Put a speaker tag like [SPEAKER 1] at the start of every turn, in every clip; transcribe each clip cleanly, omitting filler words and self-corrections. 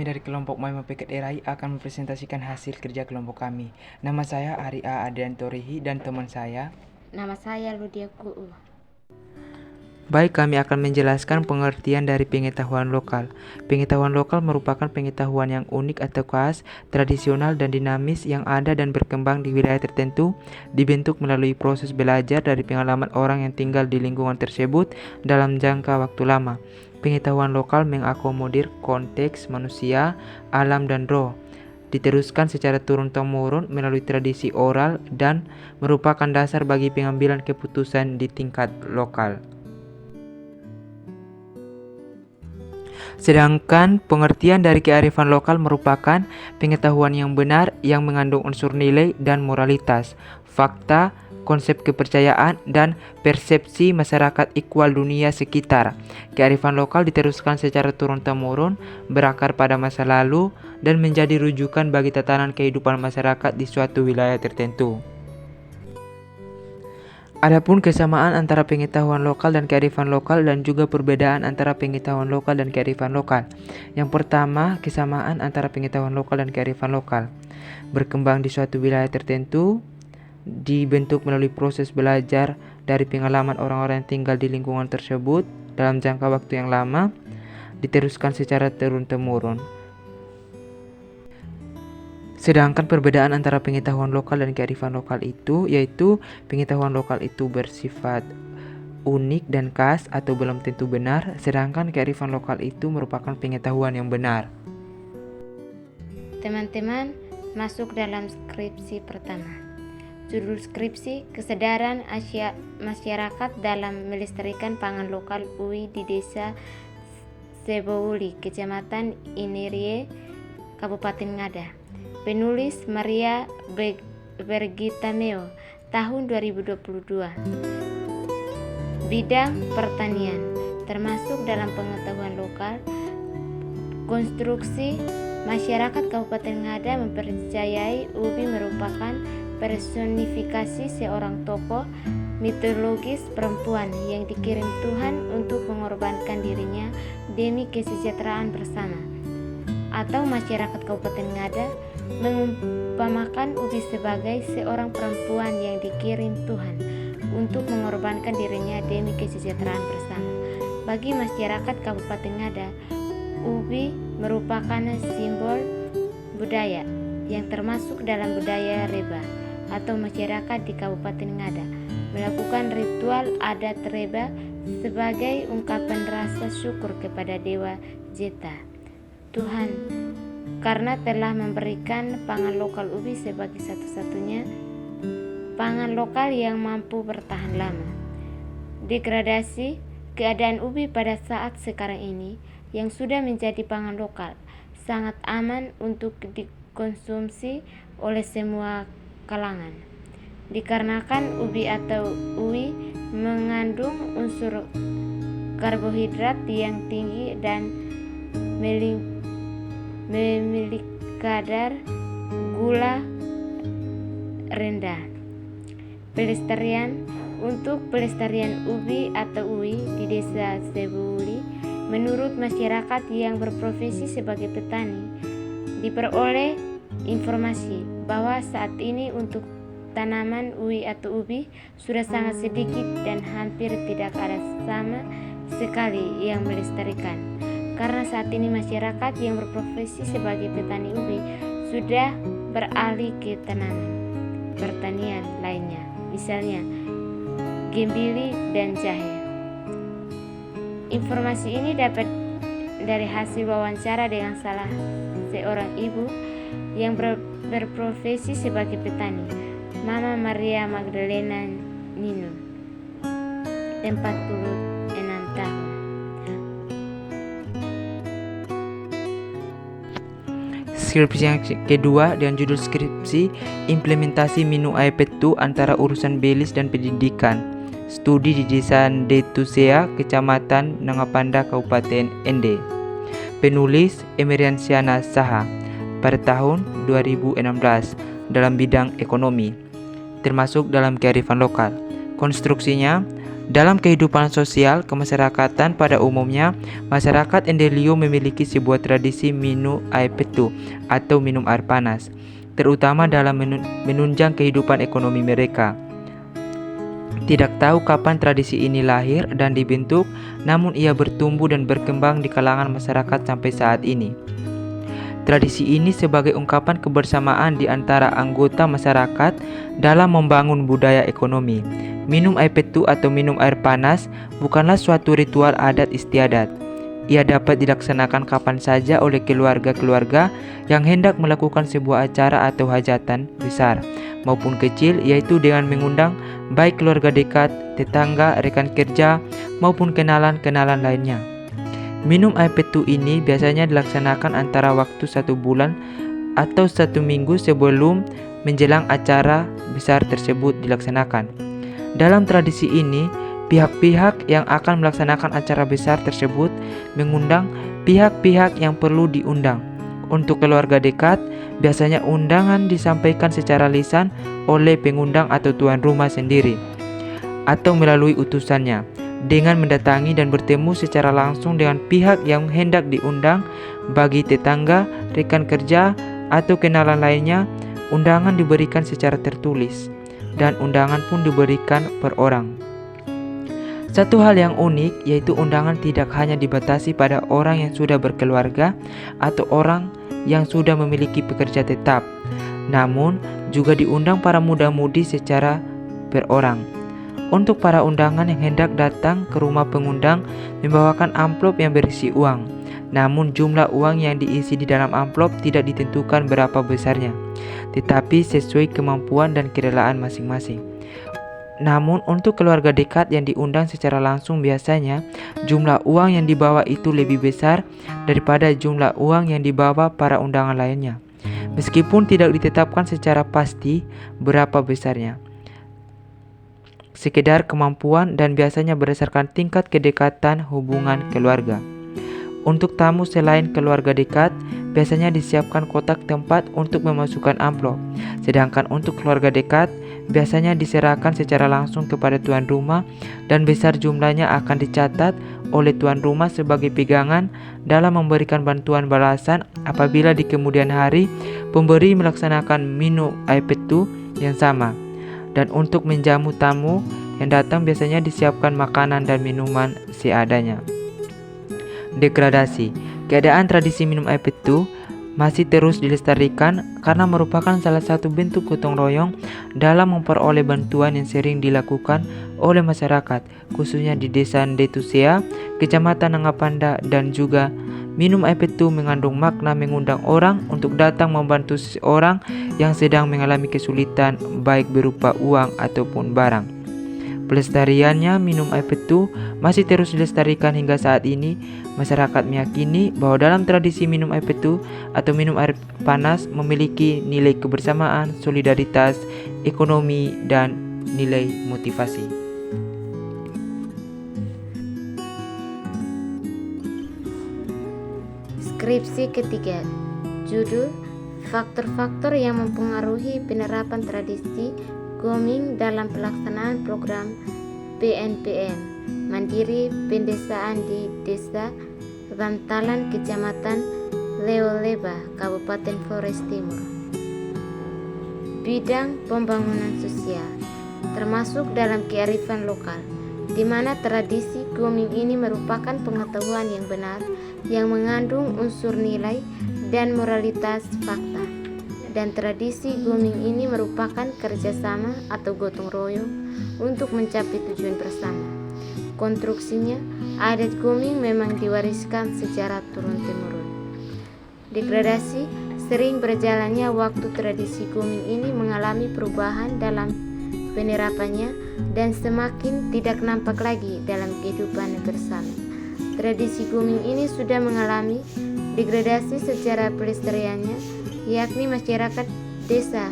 [SPEAKER 1] dari kelompok Maima Peket Erai akan mempresentasikan hasil kerja kelompok kami. Nama saya Arya Adrianto Rihi dan teman saya.
[SPEAKER 2] Nama saya Ludia Kuu.
[SPEAKER 1] Baik, kami akan menjelaskan pengertian dari pengetahuan lokal. Pengetahuan lokal merupakan pengetahuan yang unik atau khas, tradisional dan dinamis yang ada dan berkembang di wilayah tertentu, dibentuk melalui proses belajar dari pengalaman orang yang tinggal di lingkungan tersebut dalam jangka waktu lama. Pengetahuan lokal mengakomodir konteks manusia, alam dan roh, diteruskan secara turun-temurun melalui tradisi oral dan merupakan dasar bagi pengambilan keputusan di tingkat lokal. Sedangkan pengertian dari kearifan lokal merupakan pengetahuan yang benar yang mengandung unsur nilai dan moralitas, fakta, konsep kepercayaan, dan persepsi masyarakat ikhwal dunia sekitar. Kearifan lokal diteruskan secara turun-temurun, berakar pada masa lalu, dan menjadi rujukan bagi tatanan kehidupan masyarakat di suatu wilayah tertentu. Adapun kesamaan antara pengetahuan lokal dan kearifan lokal dan juga perbedaan antara pengetahuan lokal dan kearifan lokal. Yang pertama, kesamaan antara pengetahuan lokal dan kearifan lokal. Berkembang di suatu wilayah tertentu, dibentuk melalui proses belajar dari pengalaman orang-orang yang tinggal di lingkungan tersebut dalam jangka waktu yang lama, diteruskan secara turun-temurun. Sedangkan perbedaan antara pengetahuan lokal dan kearifan lokal itu yaitu pengetahuan lokal itu bersifat unik dan khas atau belum tentu benar, sedangkan kearifan lokal itu merupakan pengetahuan yang benar.
[SPEAKER 2] Teman-teman, masuk dalam skripsi pertama. Judul skripsi, Kesadaran Masyarakat dalam Melestarikan Pangan Lokal UI di Desa Sebouli, Kecamatan Inerie, Kabupaten Ngada. Penulis Maria Bergitameo, tahun 2022. Bidang pertanian, termasuk dalam pengetahuan lokal. Konstruksi, masyarakat Kabupaten Ngada mempercayai ubi merupakan personifikasi seorang tokoh mitologis perempuan yang dikirim Tuhan untuk mengorbankan dirinya demi kesejahteraan bersama. Atau masyarakat Kabupaten Ngada mengumpamakan ubi sebagai seorang perempuan yang dikirim Tuhan untuk mengorbankan dirinya demi kesejahteraan bersama. Bagi masyarakat Kabupaten Ngada, ubi merupakan simbol budaya yang termasuk dalam budaya Reba atau masyarakat di Kabupaten Ngada melakukan ritual adat Reba sebagai ungkapan rasa syukur kepada Dewa Jeta, Tuhan, karena telah memberikan pangan lokal ubi sebagai satu-satunya pangan lokal yang mampu bertahan lama. Degradasi keadaan ubi pada saat sekarang ini yang sudah menjadi pangan lokal sangat aman untuk dikonsumsi oleh semua kalangan. Dikarenakan ubi atau uwi mengandung unsur karbohidrat yang tinggi dan memiliki kadar gula rendah. Pelestarian. Untuk pelestarian ubi atau uwi di Desa Sebouli, menurut masyarakat yang berprofesi sebagai petani, diperoleh informasi bahwa saat ini untuk tanaman uwi atau ubi sudah sangat sedikit dan hampir tidak ada sama sekali yang melestarikan. Karena saat ini masyarakat yang berprofesi sebagai petani ubi sudah beralih ke tanaman pertanian lainnya, misalnya gembili dan jahe. Informasi ini dapat dari hasil wawancara dengan salah seorang ibu yang berprofesi sebagai petani, Mama Maria Magdalena Nino, 46 tahun.
[SPEAKER 1] Skripsi yang kedua dengan judul skripsi Implementasi Minu Aepetu antara urusan Belis dan pendidikan. Studi di Desa Detusea, Kecamatan Nangapanda, Kabupaten Ende. Penulis Emeriansyana Saha pada tahun 2016 dalam bidang ekonomi, termasuk dalam kearifan lokal. Konstruksinya, Dalam kehidupan sosial kemasyarakatan pada umumnya, masyarakat Endelio memiliki sebuah tradisi minum air petu atau minum air panas, terutama dalam menunjang kehidupan ekonomi mereka. Tidak tahu kapan tradisi ini lahir dan dibentuk, namun ia bertumbuh dan berkembang di kalangan masyarakat sampai saat ini. Tradisi ini sebagai ungkapan kebersamaan di antara anggota masyarakat dalam membangun budaya ekonomi. Minum air petu atau minum air panas bukanlah suatu ritual adat istiadat. Ia dapat dilaksanakan kapan saja oleh keluarga-keluarga yang hendak melakukan sebuah acara atau hajatan besar maupun kecil, yaitu dengan mengundang baik keluarga dekat, tetangga, rekan kerja, maupun kenalan-kenalan lainnya. Minum air petu ini biasanya dilaksanakan antara waktu 1 bulan atau 1 minggu sebelum menjelang acara besar tersebut dilaksanakan. Dalam tradisi ini, pihak-pihak yang akan melaksanakan acara besar tersebut mengundang pihak-pihak yang perlu diundang. Untuk keluarga dekat, biasanya undangan disampaikan secara lisan oleh pengundang atau tuan rumah sendiri atau melalui utusannya, dengan mendatangi dan bertemu secara langsung dengan pihak yang hendak diundang. Bagi tetangga, rekan kerja, atau kenalan lainnya, undangan diberikan secara tertulis, dan undangan pun diberikan per orang. Satu hal yang unik yaitu undangan tidak hanya dibatasi pada orang yang sudah berkeluarga atau orang yang sudah memiliki pekerja tetap, namun juga diundang para muda-mudi secara per orang. Untuk para undangan yang hendak datang ke rumah pengundang membawakan amplop yang berisi uang, namun jumlah uang yang diisi di dalam amplop tidak ditentukan berapa besarnya, tetapi sesuai kemampuan dan kerelaan masing-masing. Namun untuk keluarga dekat yang diundang secara langsung, biasanya jumlah uang yang dibawa itu lebih besar daripada jumlah uang yang dibawa para undangan lainnya, meskipun tidak ditetapkan secara pasti berapa besarnya. Sekedar kemampuan dan biasanya berdasarkan tingkat kedekatan hubungan keluarga. Untuk tamu selain keluarga dekat, biasanya disiapkan kotak tempat untuk memasukkan amplop. Sedangkan untuk keluarga dekat, biasanya diserahkan secara langsung kepada tuan rumah dan besar jumlahnya akan dicatat oleh tuan rumah sebagai pegangan dalam memberikan bantuan balasan apabila di kemudian hari pemberi melaksanakan minum air petu yang sama. Dan untuk menjamu tamu yang datang biasanya disiapkan makanan dan minuman seadanya. Degradasi. Keadaan tradisi minum air petu masih terus dilestarikan karena merupakan salah satu bentuk gotong royong dalam memperoleh bantuan yang sering dilakukan oleh masyarakat, khususnya di Desa Ndetusea, Kecamatan Nangapanda, dan juga minum air petu mengandung makna mengundang orang untuk datang membantu seseorang yang sedang mengalami kesulitan baik berupa uang ataupun barang. Pelestariannya minum air petu masih terus dilestarikan hingga saat ini. Masyarakat meyakini bahwa dalam tradisi minum air petu atau minum air panas memiliki nilai kebersamaan, solidaritas, ekonomi, dan nilai motivasi.
[SPEAKER 2] Skripsi ketiga, judul faktor-faktor yang mempengaruhi penerapan tradisi Goming dalam pelaksanaan program PNPM Mandiri Pendesaan di Desa Bantalan, Kecamatan Leoleba, Kabupaten Flores Timur. Bidang pembangunan sosial, termasuk dalam kearifan lokal, di mana tradisi Goming ini merupakan pengetahuan yang benar yang mengandung unsur nilai dan moralitas fakta. Dan tradisi Goming ini merupakan kerjasama atau gotong royong untuk mencapai tujuan bersama. Konstruksinya, adat Goming memang diwariskan secara turun-temurun. Degradasi, sering berjalannya waktu tradisi Goming ini mengalami perubahan dalam penerapannya dan semakin tidak nampak lagi dalam kehidupan bersama. Tradisi Goming ini sudah mengalami degradasi secara pelestariannya, yakni masyarakat desa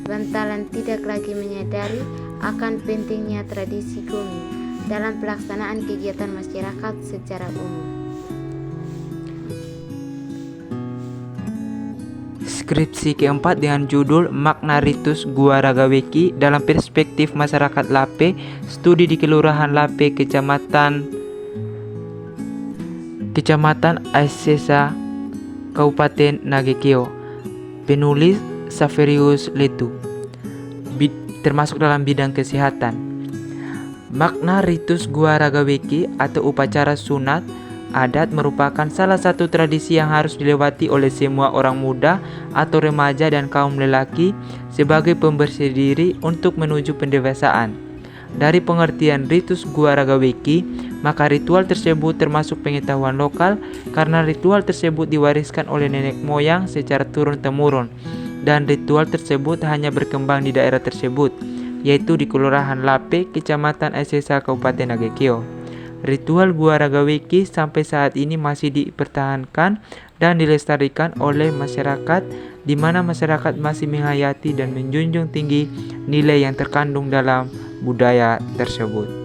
[SPEAKER 2] Bantalan tidak lagi menyadari akan pentingnya tradisi Goming dalam pelaksanaan kegiatan masyarakat secara umum.
[SPEAKER 1] Deskripsi keempat dengan judul Makna Ritus Gua Ragaweki dalam perspektif masyarakat Lape, studi di Kelurahan Lape, Kecamatan Aisesa, Kabupaten Nagekeo. Penulis Saverius Letu, termasuk dalam bidang kesehatan. Makna ritus Gua Ragaweki atau upacara sunat adat merupakan salah satu tradisi yang harus dilewati oleh semua orang muda atau remaja dan kaum lelaki sebagai pembersih diri untuk menuju pendewasaan. Dari pengertian ritus Gua Ragaweki, maka ritual tersebut termasuk pengetahuan lokal karena ritual tersebut diwariskan oleh nenek moyang secara turun-temurun, dan ritual tersebut hanya berkembang di daerah tersebut, yaitu di Kelurahan Lape, Kecamatan Aisesa, Kabupaten Nagekeo. Ritual Gua Ragaweki sampai saat ini masih dipertahankan dan dilestarikan oleh masyarakat, di mana masyarakat masih menghayati dan menjunjung tinggi nilai yang terkandung dalam budaya tersebut.